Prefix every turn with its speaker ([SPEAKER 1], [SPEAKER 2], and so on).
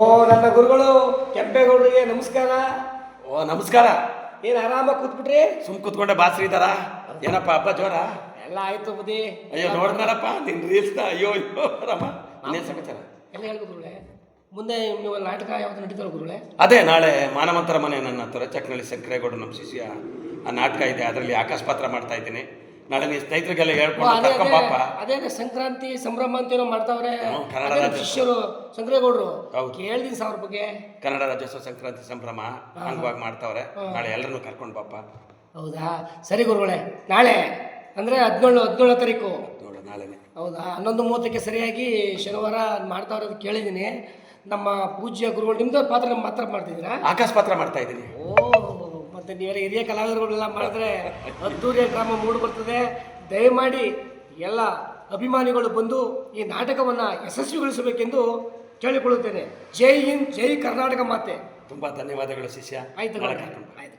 [SPEAKER 1] ಓ ನನ್ನ ಗುರುಗಳು ಕೆಂಪೇಗೌಡರಿಗೆ ನಮಸ್ಕಾರ.
[SPEAKER 2] ಓ ನಮಸ್ಕಾರ.
[SPEAKER 1] ಏನು ಆರಾಮಾಗಿ ಕೂತ್ಬಿಟ್ರಿ?
[SPEAKER 2] ಸುಮ್ ಕುತ್ಕೊಂಡೆ ಬಾಸ್ರಿ ಇದ್ದಾರ. ಏನಪ್ಪ ಹಬ್ಬ ಜೋರ?
[SPEAKER 1] ಎಲ್ಲ ಆಯ್ತು ಬುದ್ಧಿ.
[SPEAKER 2] ಅಯ್ಯೋ ನೋಡ್ತಾರಪ್ಪ ನಿನ್ ರೀಲ್ಸ್ನ. ಅಯ್ಯೋ ಅಯ್ಯೋ ರಾಮ, ಇನ್ನೇನ್ ಸಮಾಚಾರ?
[SPEAKER 1] ಎಲ್ಲ ಹೇಳಿ ಗುರುಗಳೇ, ಮುಂದೆ ನೀವು ನಾಟಕ ಯಾವ್ದು ನಡೀತಾರ ಗುರುಗಳೇ?
[SPEAKER 2] ಅದೇ ನಾಳೆ ಮಾನವಂತರ ಮನೆ ನನ್ನ ತೊರಚಕ್ನಳ್ಳಿ ಶಂಕರೇಗೌಡ ನಮ್ಮ ಶಿಷ್ಯ ಆ ನಾಟಕ ಇದೆ, ಅದರಲ್ಲಿ ಆಕಾಶ ಪಾತ್ರ ಮಾಡ್ತಾ ಇದ್ದೀನಿ. ನಾಳೆ ನೀ ಸ್ನೇಹಿತರಿಗೆಲ್ಲ ಹೇಳ್ಕೊಂಡು ಕರ್ಕೊಂಬಾಪ.
[SPEAKER 1] ಅದೇ ಸಂಕ್ರಾಂತಿ ಸಂಭ್ರಮ ಅಂತ ಏನೋ ಮಾಡ್ತಾವ್ರೆ
[SPEAKER 2] ಕನ್ನಡ ರಾಜ್ಯೋತ್ಸವ.
[SPEAKER 1] ಶಿಷ್ಯರು ಶಂಕರೇಗೌಡರು.
[SPEAKER 2] ಹೌದು.
[SPEAKER 1] ಕೇಳ್ದೀನಿ ಸಾವಿರ ಬಗ್ಗೆ.
[SPEAKER 2] ಕನ್ನಡ ರಾಜ್ಯೋತ್ಸವ ಸಂಕ್ರಾಂತಿ ಸಂಭ್ರಮ ಅಂಗವಾಗಿ ಮಾಡ್ತಾವ್ರೆ. ನಾಳೆ ಎಲ್ಲರನ್ನೂ ಕರ್ಕೊಂಡು ಬಾಪ.
[SPEAKER 1] ಹೌದಾ, ಸರಿ ಗುರುಗಳೇ. ನಾಳೆ ಅಂದರೆ 17ನೇ ತಾರೀಕು
[SPEAKER 2] ನೋಡು ನಾಳೆನೆ.
[SPEAKER 1] ಹೌದಾ, 11:30ಕ್ಕೆ ಸರಿಯಾಗಿ ಶನಿವಾರ ಮಾಡ್ತಾವ್ರೆ ಅಂತ ಕೇಳಿದ್ದೀನಿ. ನಮ್ಮ ಪೂಜ್ಯ ಗುರುಗಳು ನಿಮ್ದು ಪಾತ್ರ ಮಾತ್ರ ಮಾಡ್ತಿದ್ದೀರಾ?
[SPEAKER 2] ಆಕಾಶ ಪಾತ್ರ ಮಾಡ್ತಾ ಇದ್ದೀನಿ.
[SPEAKER 1] ಓ, ಮತ್ತೆ ನೀವೆಲ್ಲ ಹಿರಿಯ ಕಲಾವಿದರುಗಳೆಲ್ಲ ಮಾಡಿದ್ರೆ ಅದ್ದೂರಿಯ ಡ್ರಾಮಾ ಮೂಡಿ ಬರ್ತದೆ. ದಯಮಾಡಿ ಎಲ್ಲ ಅಭಿಮಾನಿಗಳು ಬಂದು ಈ ನಾಟಕವನ್ನು ಯಶಸ್ವಿಗೊಳಿಸಬೇಕೆಂದು ಕೇಳಿಕೊಳ್ಳುತ್ತೇನೆ. ಜೈ ಹಿಂದ್, ಜೈ ಕರ್ನಾಟಕ ಮಾತೆ.
[SPEAKER 2] ತುಂಬಾ ಧನ್ಯವಾದಗಳು ಶಿಷ್ಯ.
[SPEAKER 1] ಆಯ್ತು,
[SPEAKER 2] ನಾಳೆ ಕರ್ಕೊಂಡು ಬಾ.
[SPEAKER 1] ಆಯ್ತು.